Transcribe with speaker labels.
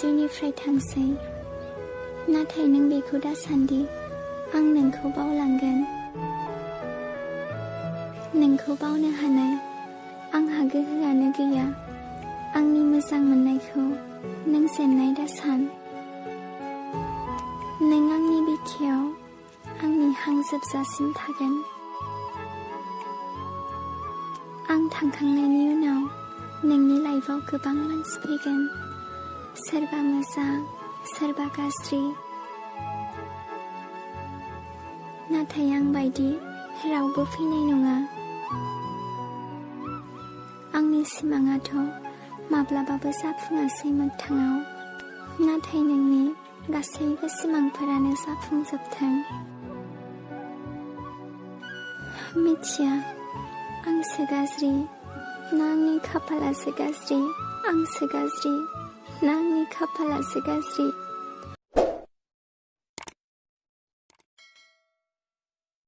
Speaker 1: जिउनिफ्राय थांसै। नाथाय नों बेखौ दासान्दि आं नोंखौ बावलांगोन। नोंखौ बावनो हानाय आंहा गोहोआनो गैया। आंनि मोजां मोननायखौ नों जेननाय दासान। नों आंनि बिखायाव आंनि हां जोबजासिम थागोन। आं थांखांनायनि उनाव नोंनि लाइफआव गोबां मानसि फैगोन। सोरबा मोजां, सोरबा गाज्रि। नाथाय आं बायदि रावबो फैनाय नङा। आंनि सिमाङाथ' माब्लाबाबो जाफुङासै मोगथाङाव। नाथाय नोंनि गासैबो सिमांफोरानो जाफुंजोबथों। मिथिया आंसो गाज्रि ना आंनि खाफालासो गाज्रि। आंसो गाज्रि ना आंनि खाफालासो गाज्रि।